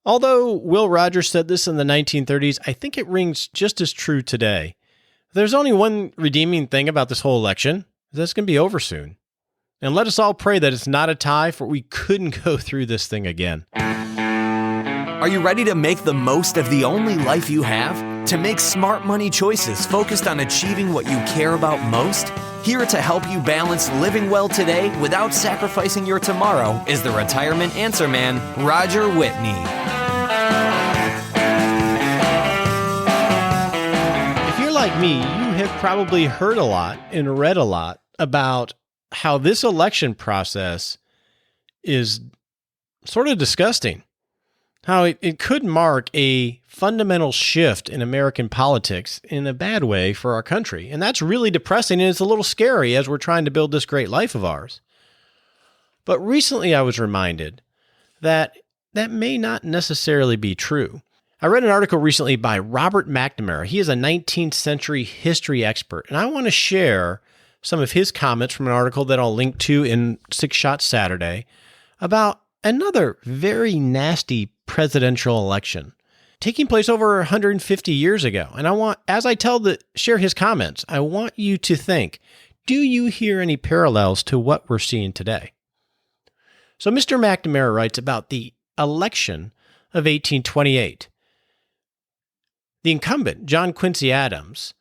Although Will Rogers said this in the 1930s, I think it rings just as true today. There's only one redeeming thing about this whole election. That's going to be over soon. And let us all pray that it's not a tie, for we couldn't go through this thing again. Are you ready to make the most of the only life you have? To make smart money choices focused on achieving what you care about most? Here to help you balance living well today without sacrificing your tomorrow is the retirement answer man, Roger Whitney. If you're like me, you have probably heard a lot and read a lot about how this election process is sort of disgusting. How it could mark a fundamental shift in American politics in a bad way for our country. And that's really depressing, and it's a little scary as we're trying to build this great life of ours. But recently I was reminded that that may not necessarily be true. I read an article recently by Robert McNamara. He is a 19th century history expert, and I want to share some of his comments from an article that I'll link to in SixShots Saturday about another very nasty presidential election taking place over 150 years ago. And I want, as I share his comments, I want you to think, do you hear any parallels to what we're seeing today? So Mr. McNamara writes about the election of 1828. The incumbent, John Quincy Adams,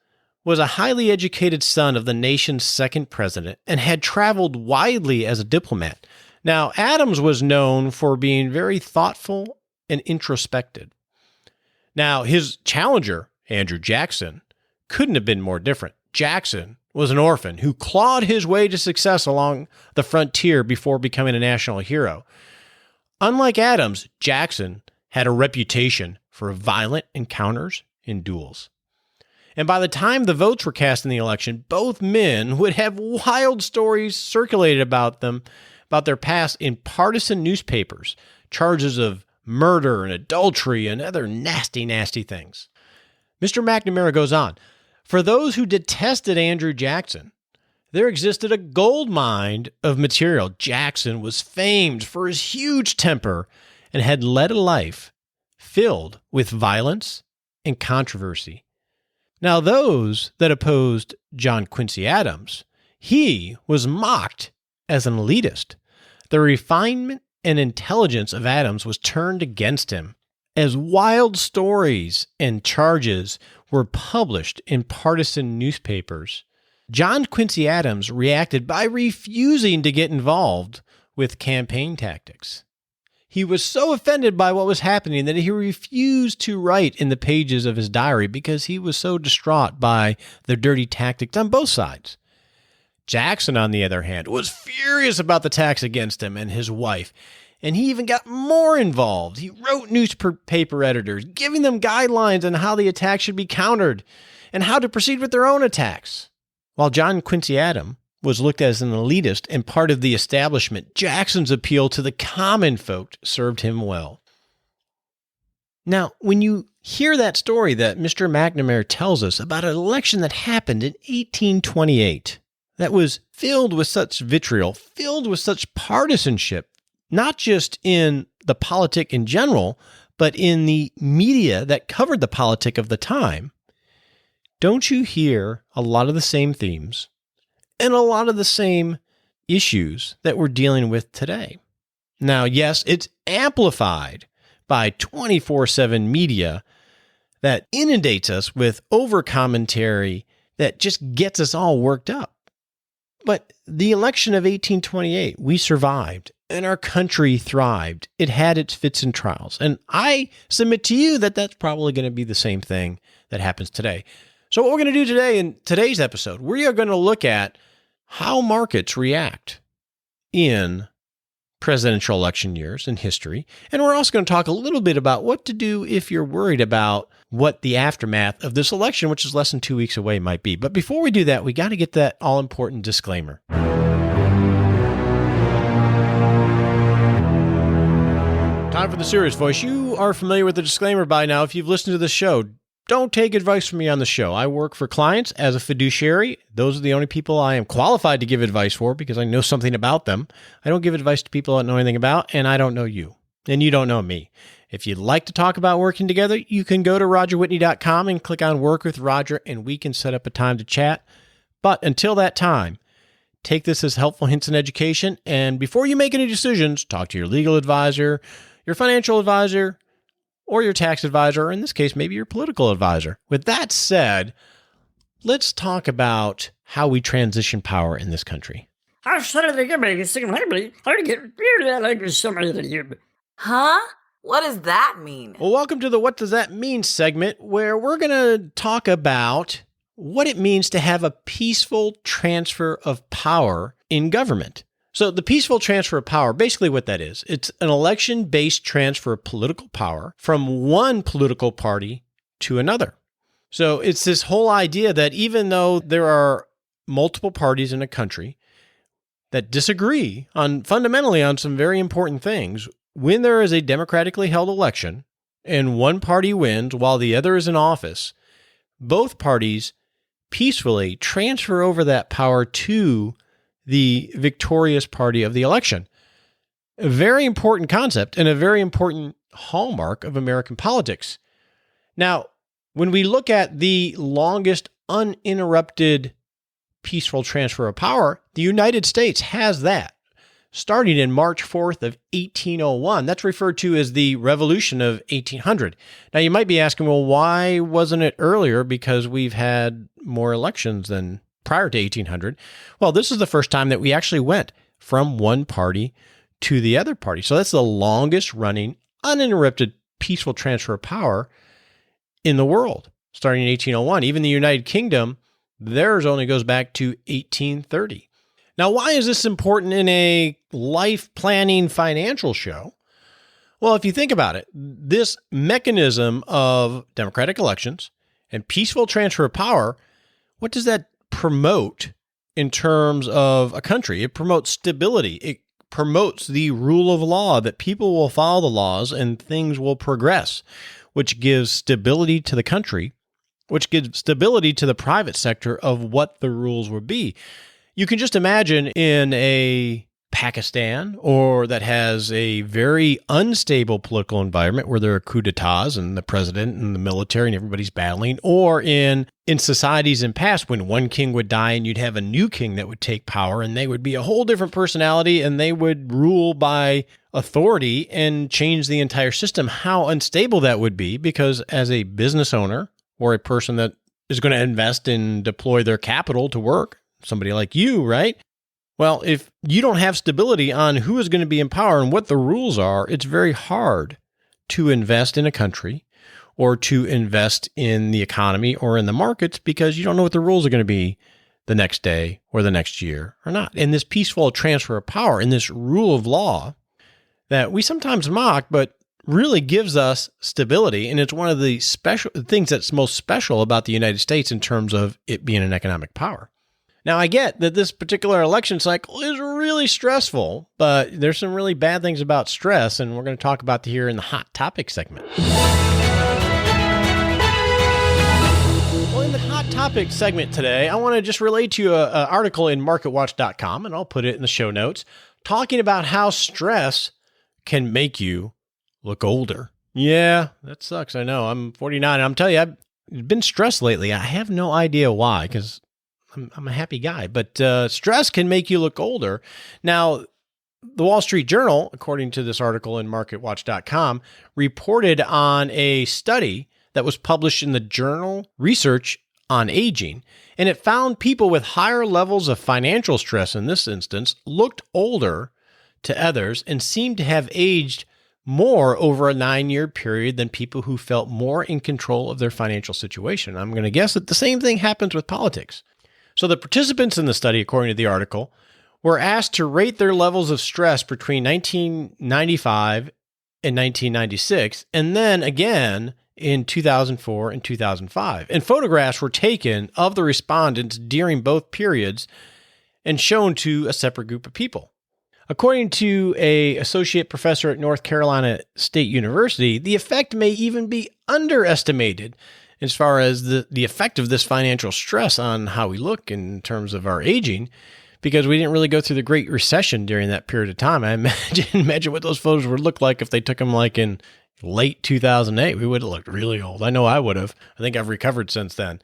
was a highly educated son of the nation's second president and had traveled widely as a diplomat. Now, Adams was known for being very thoughtful and introspective. Now, his challenger, Andrew Jackson, couldn't have been more different. Jackson was an orphan who clawed his way to success along the frontier before becoming a national hero. Unlike Adams, Jackson had a reputation for violent encounters and duels. And by the time the votes were cast in the election, both men would have wild stories circulated about them, about their past in partisan newspapers, charges of murder and adultery and other nasty, nasty things. Mr. McNamara goes on, for those who detested Andrew Jackson, there existed a gold mine of material. Jackson was famed for his huge temper and had led a life filled with violence and controversy. Now, those that opposed John Quincy Adams, he was mocked as an elitist. The refinement and intelligence of Adams was turned against him as wild stories and charges were published in partisan newspapers. John Quincy Adams reacted by refusing to get involved with campaign tactics. He was so offended by what was happening that he refused to write in the pages of his diary because he was so distraught by the dirty tactics on both sides. Jackson, on the other hand, was furious about the attacks against him and his wife, and he even got more involved. He wrote newspaper editors, giving them guidelines on how the attacks should be countered and how to proceed with their own attacks. While John Quincy Adams was looked at as an elitist and part of the establishment, Jackson's appeal to the common folk served him well. Now, when you hear that story that Mr. McNamara tells us about an election that happened in 1828, that was filled with such vitriol, filled with such partisanship, not just in the politic in general, but in the media that covered the politic of the time, don't you hear a lot of the same themes and a lot of the same issues that we're dealing with today? Now, yes, it's amplified by 24/7 media that inundates us with over-commentary that just gets us all worked up. But the election of 1828, we survived, and our country thrived. It had its fits and trials. And I submit to you that that's probably going to be the same thing that happens today. So what we're going to do today in today's episode, we are going to look at how markets react in presidential election years in history. And we're also going to talk a little bit about what to do if you're worried about what the aftermath of this election, which is less than 2 weeks away, might be. But before we do that, we got to get that all-important disclaimer. Time for the serious voice. You are familiar with the disclaimer by now if you've listened to the show. Don't take advice from me on the show. I work for clients as a fiduciary. Those are the only people I am qualified to give advice for because I know something about them. I don't give advice to people I don't know anything about, and I don't know you, and you don't know me. If you'd like to talk about working together, you can go to rogerwhitney.com and click on Work with Roger, and we can set up a time to chat. But until that time, take this as helpful hints in education, and before you make any decisions, talk to your legal advisor, your financial advisor, or your tax advisor, or in this case, maybe your political advisor. With that said, let's talk about how we transition power in this country. Huh? What does that mean? Well, welcome to the What Does That Mean segment, where we're going to talk about what it means to have a peaceful transfer of power in government. So the peaceful transfer of power, basically what that is, it's an election-based transfer of political power from one political party to another. So it's this whole idea that even though there are multiple parties in a country that disagree fundamentally on some very important things, when there is a democratically held election and one party wins while the other is in office, both parties peacefully transfer over that power to the victorious party of the election. A very important concept and a very important hallmark of American politics. Now, when we look at the longest uninterrupted peaceful transfer of power, the United States has that, starting in March 4th of 1801. That's referred to as the Revolution of 1800. Now, you might be asking, well, why wasn't it earlier? Because we've had more elections than prior to 1800. Well, this is the first time that we actually went from one party to the other party. So that's the longest running, uninterrupted, peaceful transfer of power in the world, starting in 1801. Even the United Kingdom, theirs only goes back to 1830. Now, why is this important in a life planning financial show? Well, if you think about it, this mechanism of democratic elections and peaceful transfer of power, what does that promote in terms of a country? It promotes stability. It promotes the rule of law, that people will follow the laws and things will progress, which gives stability to the country, which gives stability to the private sector of what the rules would be. You can just imagine in a Pakistan, or that has a very unstable political environment where there are coups d'etats and the president and the military and everybody's battling, or in societies in past when one king would die and you'd have a new king that would take power, and they would be a whole different personality and they would rule by authority and change the entire system. How unstable that would be, because as a business owner or a person that is going to invest and deploy their capital to work, somebody like you, right? Well, if you don't have stability on who is going to be in power and what the rules are, it's very hard to invest in a country or to invest in the economy or in the markets, because you don't know what the rules are going to be the next day or the next year or not. And this peaceful transfer of power and this rule of law that we sometimes mock, but really gives us stability. And it's one of the special things that's most special about the United States in terms of it being an economic power. Now, I get that this particular election cycle is really stressful, but there's some really bad things about stress, and we're going to talk about here in the Hot Topic segment. Well, in the Hot Topic segment today, I want to just relate to you an article in MarketWatch.com, and I'll put it in the show notes, talking about how stress can make you look older. Yeah, that sucks. I know. I'm 49. I'm telling you, I've been stressed lately. I have no idea why, because I'm a happy guy, but stress can make you look older. Now, the Wall Street Journal, according to this article in MarketWatch.com, reported on a study that was published in the journal Research on Aging, and it found people with higher levels of financial stress in this instance looked older to others and seemed to have aged more over a 9-year period than people who felt more in control of their financial situation. I'm going to guess that the same thing happens with politics. So the participants in the study, according to the article, were asked to rate their levels of stress between 1995 and 1996, and then again in 2004 and 2005. And photographs were taken of the respondents during both periods and shown to a separate group of people. According to an associate professor at North Carolina State University, the effect may even be underestimated as far as the effect of this financial stress on how we look in terms of our aging, because we didn't really go through the Great Recession during that period of time. I imagine what those photos would look like if they took them like in late 2008, we would have looked really old. I know I would have. I think I've recovered since then.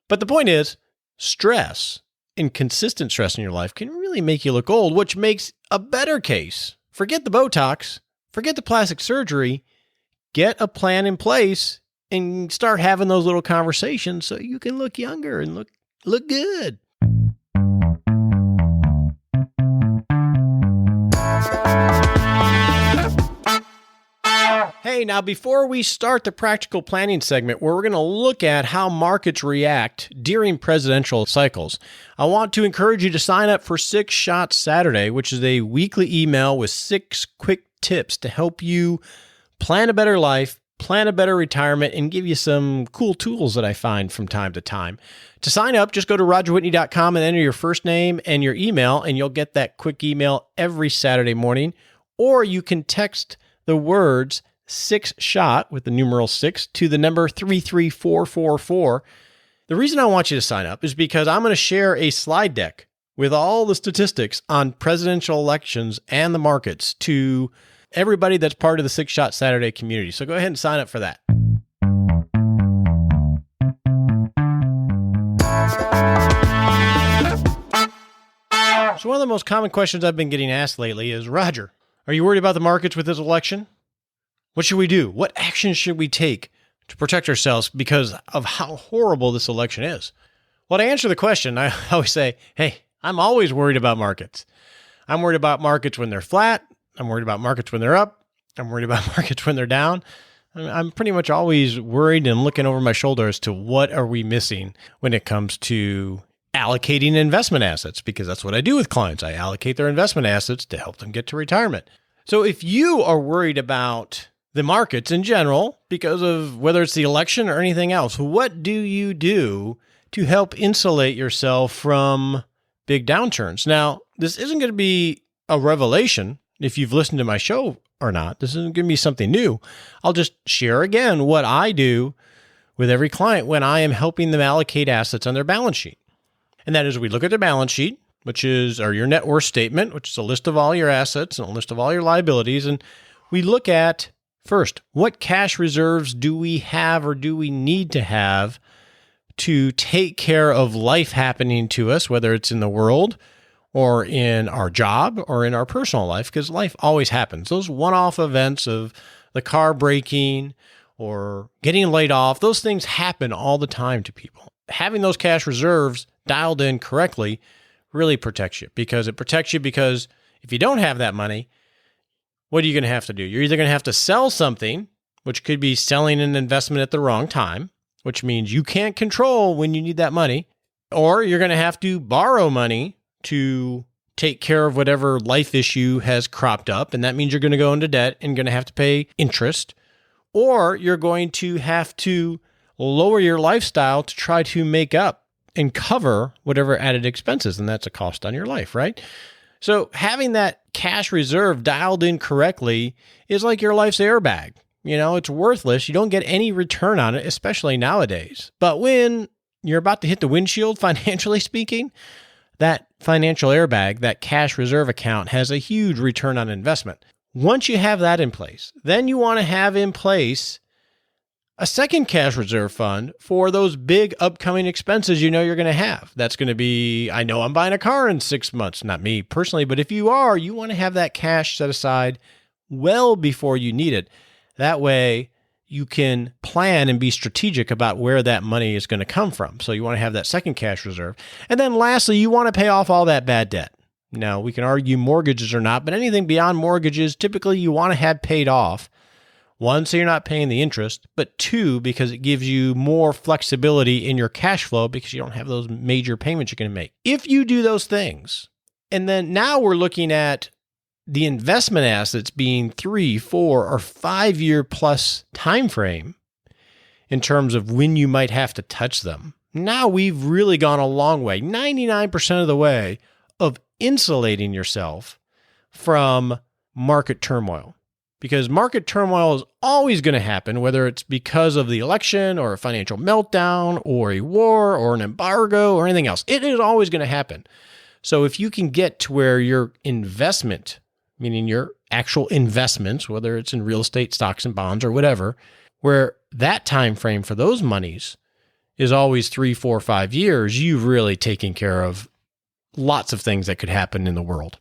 But the point is, stress and consistent stress in your life can really make you look old, which makes a better case. Forget the Botox, forget the plastic surgery, get a plan in place and start having those little conversations so you can look younger and look good. Hey, now before we start the practical planning segment where we're going to look at how markets react during presidential cycles, I want to encourage you to sign up for SixShots Saturday, which is a weekly email with 6 quick tips to help you plan a better life, plan a better retirement, and give you some cool tools that I find from time to time. To sign up, just go to rogerwhitney.com and enter your first name and your email, and you'll get that quick email every Saturday morning. Or you can text the words SixShot with the numeral 6 to the number 33444. The reason I want you to sign up is because I'm going to share a slide deck with all the statistics on presidential elections and the markets to everybody that's part of the SixShots Saturday community. So go ahead and sign up for that. So one of the most common questions I've been getting asked lately is, Roger, are you worried about the markets with this election? What should we do? What action should we take to protect ourselves because of how horrible this election is? Well, to answer the question, I always say, hey, I'm always worried about markets. I'm worried about markets when they're flat. I'm worried about markets when they're up. I'm worried about markets when they're down. I'm pretty much always worried and looking over my shoulder as to what are we missing when it comes to allocating investment assets, because that's what I do with clients. I allocate their investment assets to help them get to retirement. So if you are worried about the markets in general, because of whether it's the election or anything else, what do you do to help insulate yourself from big downturns? Now, this isn't going to be a revelation if you've listened to my show or not. This isn't going to be something new. I'll just share again what I do with every client when I am helping them allocate assets on their balance sheet. And that is, we look at their balance sheet, which is your net worth statement, which is a list of all your assets and a list of all your liabilities. And we look at, first, what cash reserves do we have or do we need to have to take care of life happening to us, whether it's in the world or in our job or in our personal life, because life always happens. Those one-off events of the car breaking or getting laid off, those things happen all the time to people. Having those cash reserves dialed in correctly really protects you, because if you don't have that money, what are you going to have to do? You're either going to have to sell something, which could be selling an investment at the wrong time, which means you can't control when you need that money, or you're going to have to borrow money to take care of whatever life issue has cropped up, and that means you're going to go into debt and going to have to pay interest, or you're going to have to lower your lifestyle to try to make up and cover whatever added expenses, and that's a cost on your life, right? So having that cash reserve dialed in correctly is like your life's airbag. You know, it's worthless. You don't get any return on it, especially nowadays. But when you're about to hit the windshield, financially speaking, that financial airbag, that cash reserve account, has a huge return on investment. Once you have that in place, then you want to have in place a second cash reserve fund for those big upcoming expenses you know you're going to have. That's going to be, I know I'm buying a car in 6 months, not me personally, but if you are, you want to have that cash set aside well before you need it. That way you can plan and be strategic about where that money is going to come from. So you want to have that second cash reserve. And then lastly, you want to pay off all that bad debt. Now, we can argue mortgages or not, but anything beyond mortgages, typically you want to have paid off. One, so you're not paying the interest, but two, because it gives you more flexibility in your cash flow because you don't have those major payments you're going to make. If you do those things, and then now we're looking at the investment assets being 3, 4, or 5 year plus time frame in terms of when you might have to touch them. Now we've really gone a long way, 99% of the way, of insulating yourself from market turmoil. Because market turmoil is always going to happen, whether it's because of the election or a financial meltdown or a war or an embargo or anything else. It is always going to happen. So if you can get to where your investment meaning your actual investments, whether it's in real estate, stocks and bonds or whatever, where that time frame for those monies is always 3, 4, 5 years, you've really taken care of lots of things that could happen in the world.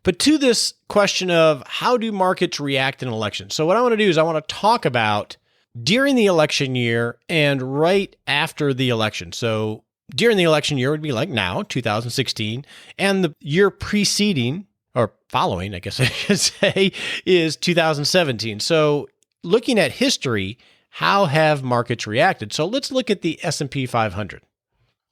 But to this question of how do markets react in elections? So what I want to do is I want to talk about during the election year and right after the election. So during the election year would be like now, 2016, and the year preceding or following, I guess I should say, is 2017. So looking at history, how have markets reacted? So let's look at the S&P 500.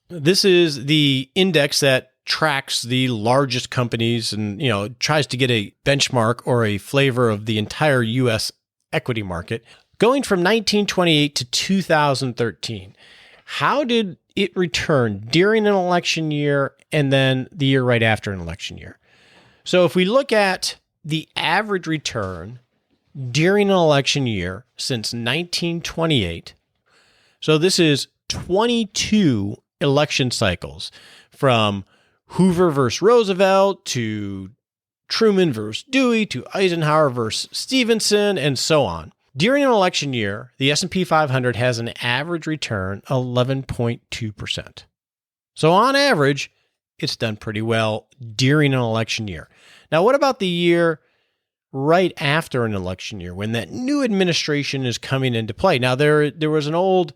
This is the index that tracks the largest companies and, tries to get a benchmark or a flavor of the entire U.S. equity market. Going from 1928 to 2013, how did it return during an election year and then the year right after an election year? So if we look at the average return during an election year since 1928, so this is 22 election cycles from Hoover versus Roosevelt to Truman versus Dewey to Eisenhower versus Stevenson and so on. During an election year, the S&P 500 has an average return 11.2%. So on average, it's done pretty well during an election year. Now, what about the year right after an election year when that new administration is coming into play? Now, there was an old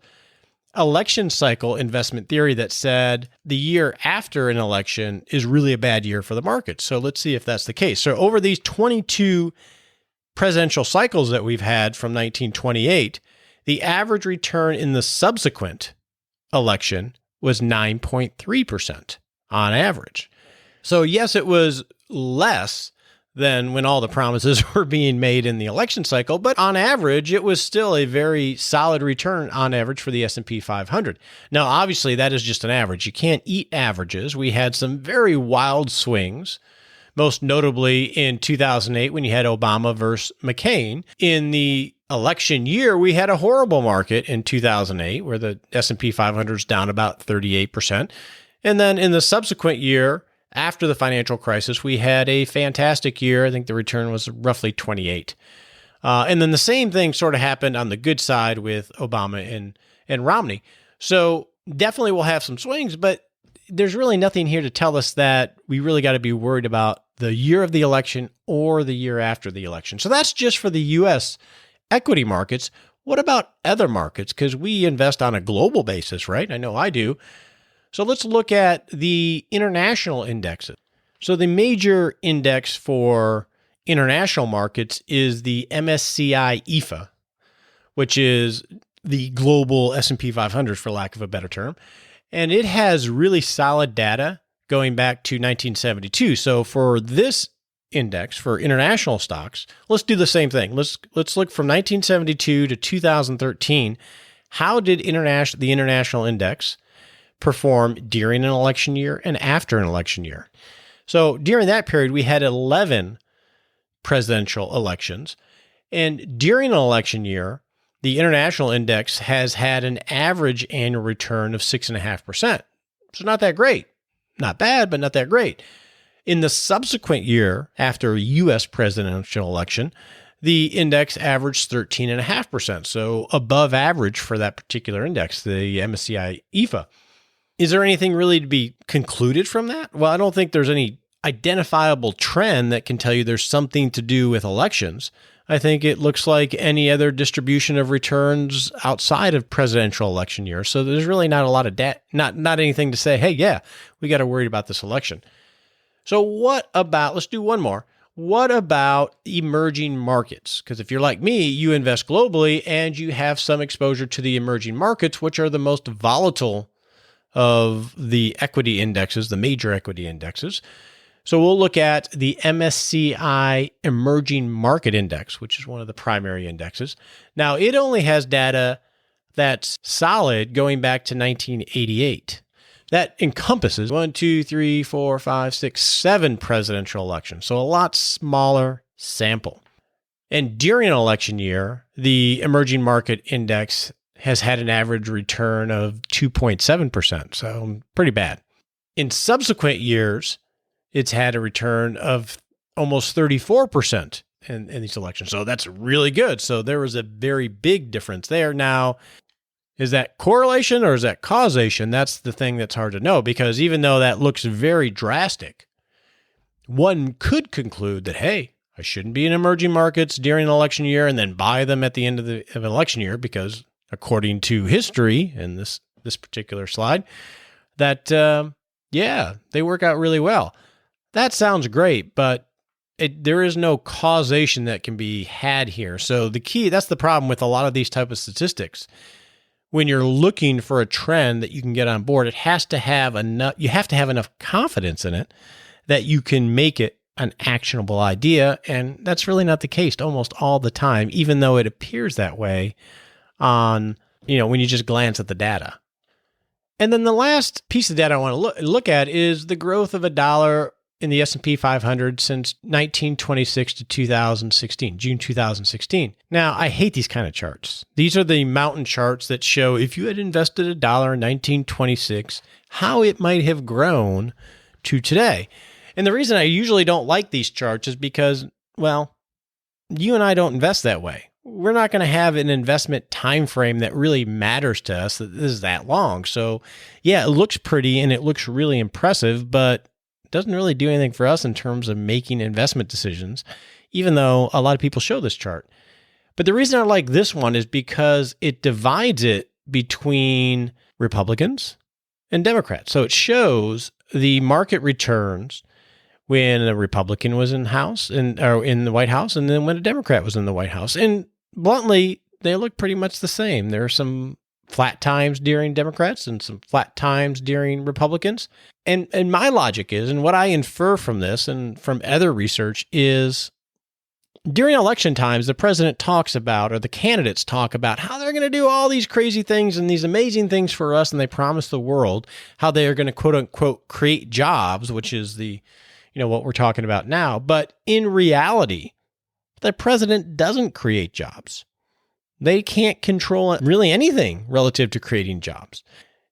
election cycle investment theory that said the year after an election is really a bad year for the market. So let's see if that's the case. So over these 22 presidential cycles that we've had from 1928, the average return in the subsequent election was 9.3% on average. So yes, it was less than when all the promises were being made in the election cycle, but on average, it was still a very solid return on average for the S&P 500. Now, obviously, that is just an average. You can't eat averages. We had some very wild swings, most notably in 2008 when you had Obama versus McCain. In the election year, we had a horrible market in 2008 where the S&P 500 is down about 38%. And then in the subsequent year, after the financial crisis, we had a fantastic year. I think the return was roughly 28. And then the same thing sort of happened on the good side with Obama and Romney. So definitely we'll have some swings, but there's really nothing here to tell us that we really got to be worried about the year of the election or the year after the election. So that's just for the U.S. equity markets. What about other markets? Because we invest on a global basis, right? I know I do. So let's look at the international indexes. So the major index for international markets is the MSCI EAFE, which is the global S&P 500, for lack of a better term. And it has really solid data going back to 1972. So for this index, for international stocks, let's do the same thing. Let's look from 1972 to 2013. How did the international index perform during an election year and after an election year? So during that period, we had 11 presidential elections. And during an election year, the international index has had an average annual return of 6.5%. So not that great. Not bad, but not that great. In the subsequent year, after a U.S. presidential election, the index averaged 13.5%. So above average for that particular index, the MSCI EAFE. Is there anything really to be concluded from that? Well, I don't think there's any identifiable trend that can tell you there's something to do with elections. I think it looks like any other distribution of returns outside of presidential election year. So there's really not a lot of not anything to say, hey, yeah, we got to worry about this election. So let's do one more. What about emerging markets? Because if you're like me, you invest globally and you have some exposure to the emerging markets, which are the most volatile of the equity indexes, the major equity indexes. So we'll look at the MSCI Emerging Market Index, which is one of the primary indexes. Now, it only has data that's solid going back to 1988. That encompasses 7 presidential elections, so a lot smaller sample. And during an election year, the Emerging Market Index has had an average return of 2.7%, so pretty bad. In subsequent years, it's had a return of almost 34% in these elections. So that's really good. So there was a very big difference there. Now, is that correlation or is that causation? That's the thing that's hard to know, because even though that looks very drastic, one could conclude that, hey, I shouldn't be in emerging markets during an election year and then buy them at the end of an election year, because according to history in this particular slide, that, they work out really well. That sounds great, but there is no causation that can be had here. So that's the problem with a lot of these type of statistics. When you're looking for a trend that you can get on board, you have to have enough confidence in it that you can make it an actionable idea. And that's really not the case almost all the time, even though it appears that way when you just glance at the data. And then the last piece of data I want to look at is the growth of $1 in the S&P 500 since 1926 to 2016, June 2016. Now, I hate these kind of charts. These are the mountain charts that show if you had invested $1 in 1926, how it might have grown to today. And the reason I usually don't like these charts is because, well, you and I don't invest that way. We're not going to have an investment time frame that really matters to us that is that long. So, yeah, it looks pretty and it looks really impressive, but it doesn't really do anything for us in terms of making investment decisions, even though a lot of people show this chart. But the reason I like this one is because it divides it between Republicans and Democrats. So it shows the market returns when a Republican was in the White House, and then when a Democrat was in the White House. And bluntly, they look pretty much the same. There are some flat times during Democrats and some flat times during Republicans. And my logic is, and what I infer from this and from other research is, during election times, the president talks about, or the candidates talk about, how they're going to do all these crazy things and these amazing things for us, and they promise the world how they are going to, quote unquote, create jobs, which is what we're talking about now. But in reality, the president doesn't create jobs. They can't control really anything relative to creating jobs.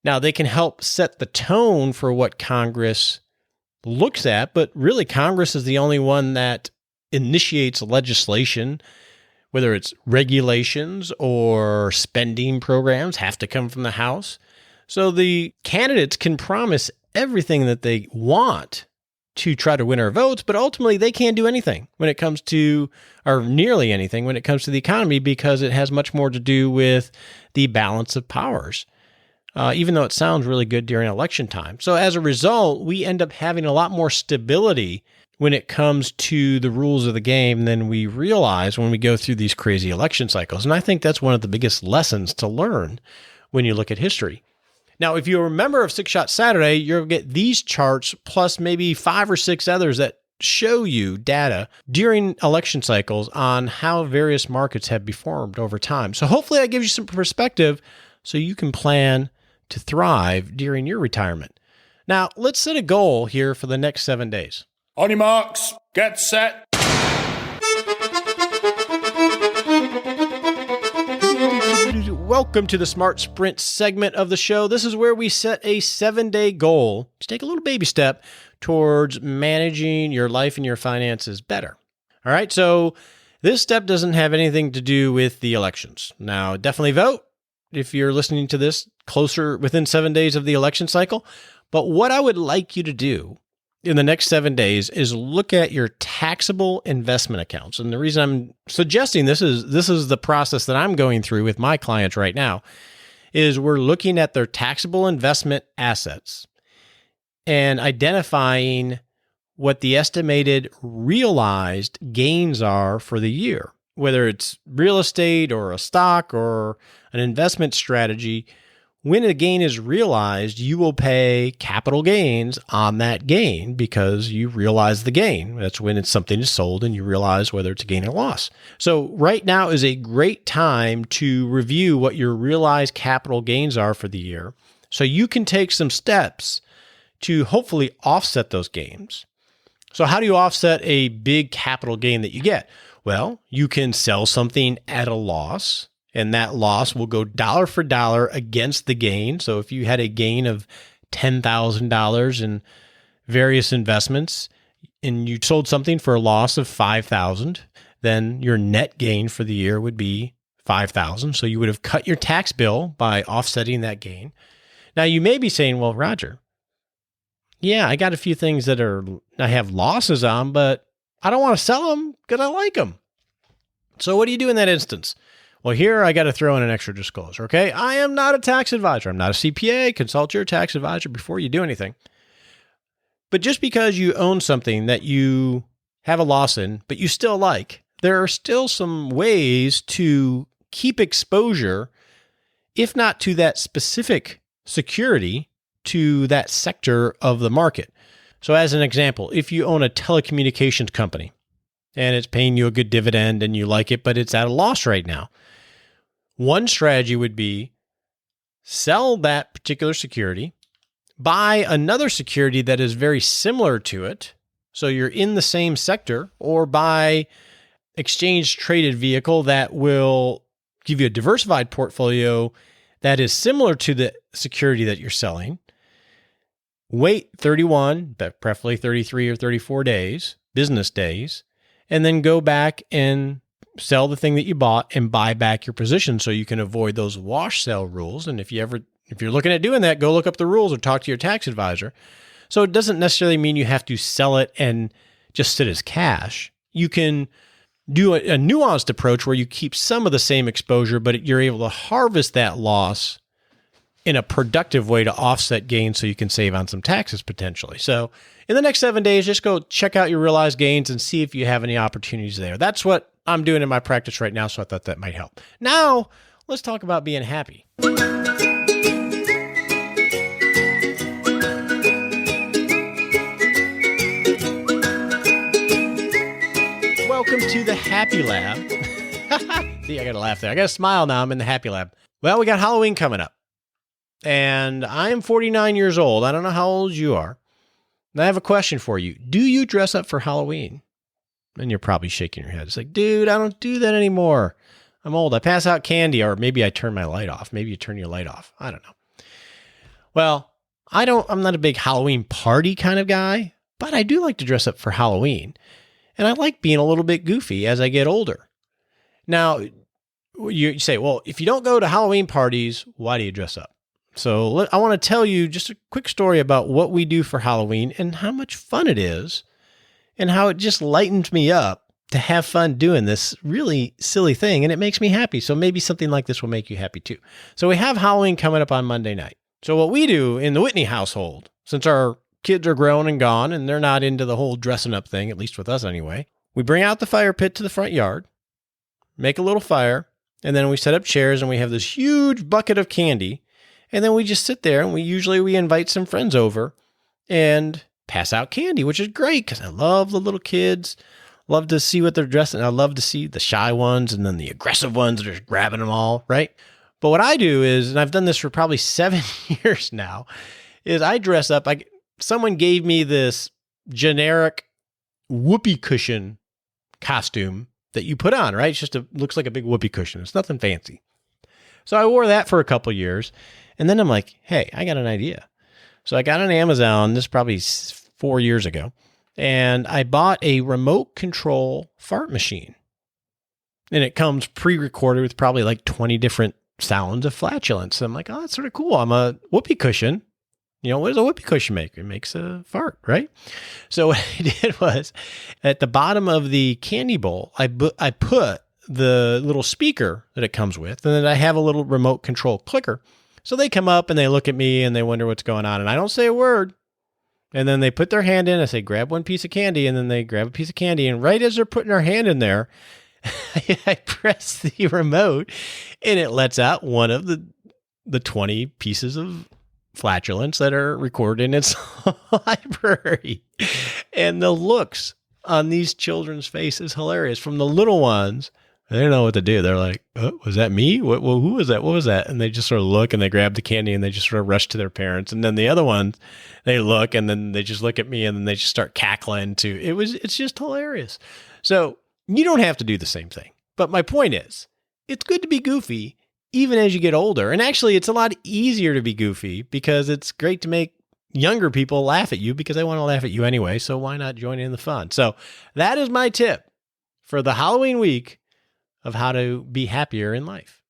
Now, they can help set the tone for what Congress looks at, but really Congress is the only one that initiates legislation, whether it's regulations or spending programs have to come from the House. So the candidates can promise everything that they want to try to win our votes, but ultimately they can't do anything when it comes to, or nearly anything when it comes to the economy, because it has much more to do with the balance of powers, even though it sounds really good during election time. So as a result, we end up having a lot more stability when it comes to the rules of the game than we realize when we go through these crazy election cycles. And I think that's one of the biggest lessons to learn when you look at history. Now, if you're a member of SixShots Saturday, you'll get these charts plus maybe 5 or 6 others that show you data during election cycles on how various markets have performed over time. So hopefully that gives you some perspective so you can plan to thrive during your retirement. Now, let's set a goal here for the next 7 days. On your marks, get set. Welcome to the Smart Sprint segment of the show. This is where we set a 7-day goal to take a little baby step towards managing your life and your finances better. All right, so this step doesn't have anything to do with the elections. Now, definitely vote if you're listening to this closer within 7 days of the election cycle. But what I would like you to do in the next 7 days is look at your taxable investment accounts. And the reason I'm suggesting this is the process that I'm going through with my clients right now, is we're looking at their taxable investment assets and identifying what the estimated realized gains are for the year, whether it's real estate or a stock or an investment strategy. When a gain is realized, you will pay capital gains on that gain because you realize the gain. That's when something is sold and you realize whether it's a gain or loss. So right now is a great time to review what your realized capital gains are for the year, so you can take some steps to hopefully offset those gains. So how do you offset a big capital gain that you get? Well, you can sell something at a loss, and that loss will go dollar for dollar against the gain. So if you had a gain of $10,000 in various investments and you sold something for a loss of 5,000, then your net gain for the year would be 5,000. So you would have cut your tax bill by offsetting that gain. Now you may be saying, well, Roger, yeah, I got a few things that I have losses on, but I don't want to sell them because I like them. So what do you do in that instance? Well, here I got to throw in an extra disclosure, okay? I am not a tax advisor. I'm not a CPA. Consult your tax advisor before you do anything. But just because you own something that you have a loss in, but you still like, there are still some ways to keep exposure, if not to that specific security, to that sector of the market. So as an example, if you own a telecommunications company and it's paying you a good dividend and you like it, but it's at a loss right now, one strategy would be sell that particular security, buy another security that is very similar to it, so you're in the same sector, or buy exchange traded vehicle that will give you a diversified portfolio that is similar to the security that you're selling. Wait 31, but preferably 33 or 34 days, business days, and then go back and sell the thing that you bought and buy back your position so you can avoid those wash sale rules. And if you're looking at doing that, go look up the rules or talk to your tax advisor. So it doesn't necessarily mean you have to sell it and just sit as cash. You can do a nuanced approach where you keep some of the same exposure, but you're able to harvest that loss in a productive way to offset gains so you can save on some taxes potentially. So in the next 7 days, just go check out your realized gains and see if you have any opportunities there. That's what I'm doing in my practice right now, so I thought that might help. Now, let's talk about being happy. Welcome to the Happy Lab. See, I got to laugh there. I got to smile now. I'm in the Happy Lab. Well, we got Halloween coming up. And I am 49 years old. I don't know how old you are. And I have a question for you. Do you dress up for Halloween? And you're probably shaking your head. It's like, dude, I don't do that anymore. I'm old. I pass out candy, or maybe I turn my light off. Maybe you turn your light off. I don't know. Well, I'm not a big Halloween party kind of guy, but I do like to dress up for Halloween. And I like being a little bit goofy as I get older. Now, you say, well, if you don't go to Halloween parties, why do you dress up? So I want to tell you just a quick story about what we do for Halloween and how much fun it is and how it just lightens me up to have fun doing this really silly thing. And it makes me happy. So maybe something like this will make you happy too. So we have Halloween coming up on Monday night. So what we do in the Whitney household, since our kids are grown and gone and they're not into the whole dressing up thing, at least with us anyway, we bring out the fire pit to the front yard, make a little fire, and then we set up chairs and we have this huge bucket of candy. And then we just sit there and we invite some friends over and pass out candy, which is great because I love the little kids, love to see what they're dressing. I love to see the shy ones and then the aggressive ones that are grabbing them all, right? But what I do is, and I've done this for probably 7 years now, is I dress up. Someone gave me this generic whoopee cushion costume that you put on, right? Looks like a big whoopee cushion. It's nothing fancy. So I wore that for a couple years. And then I'm like, hey, I got an idea. So I got on Amazon, this is probably 4 years ago, and I bought a remote control fart machine. And it comes pre-recorded with probably like 20 different sounds of flatulence. And I'm like, oh, that's sort of cool. I'm a whoopee cushion. You know, what does a whoopee cushion make? It makes a fart, right? So what I did was, at the bottom of the candy bowl, I put the little speaker that it comes with, and then I have a little remote control clicker. So they come up and they look at me and they wonder what's going on. And I don't say a word. And then they put their hand in. I say, grab one piece of candy. And then they grab a piece of candy. And right as they're putting their hand in there, I press the remote and it lets out one of the 20 pieces of flatulence that are recorded in its library. And the looks on these children's faces hilarious. From the little ones, they don't know what to do. They're like, oh, was that me? Who was that? What was that? And they just sort of look and they grab the candy and they just sort of rush to their parents. And then the other ones, they look and then they just look at me and then they just start cackling too. It's just hilarious. So you don't have to do the same thing. But my point is, it's good to be goofy even as you get older. And actually, it's a lot easier to be goofy because it's great to make younger people laugh at you because they want to laugh at you anyway. So why not join in the fun? So that is my tip for the Halloween week of how to be happier in life.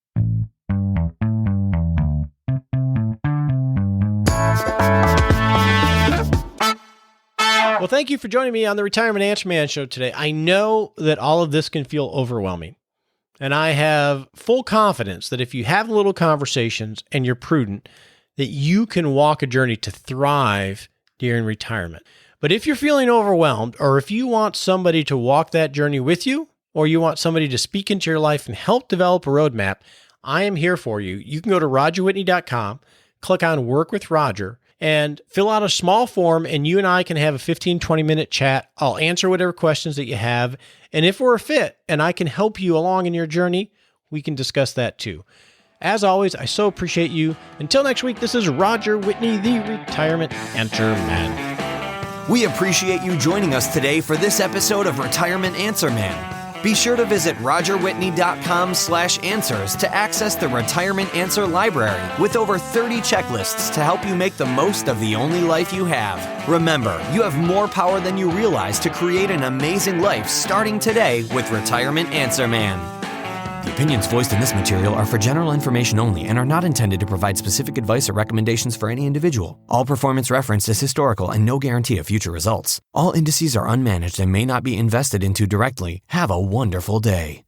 Well, thank you for joining me on the Retirement Answer Man show today. I know that all of this can feel overwhelming, and I have full confidence that if you have little conversations and you're prudent, that you can walk a journey to thrive during retirement. But if you're feeling overwhelmed, or if you want somebody to walk that journey with you, or you want somebody to speak into your life and help develop a roadmap, I am here for you. You can go to rogerwhitney.com, click on Work with Roger, and fill out a small form, and you and I can have a 15, 20-minute chat. I'll answer whatever questions that you have. And if we're a fit and I can help you along in your journey, we can discuss that too. As always, I so appreciate you. Until next week, this is Roger Whitney, the Retirement Answer Man. We appreciate you joining us today for this episode of Retirement Answer Man. Be sure to visit rogerwhitney.com/answers to access the Retirement Answer Library with over 30 checklists to help you make the most of the only life you have. Remember, you have more power than you realize to create an amazing life starting today with Retirement Answer Man. The opinions voiced in this material are for general information only and are not intended to provide specific advice or recommendations for any individual. All performance referenced is historical and no guarantee of future results. All indices are unmanaged and may not be invested into directly. Have a wonderful day.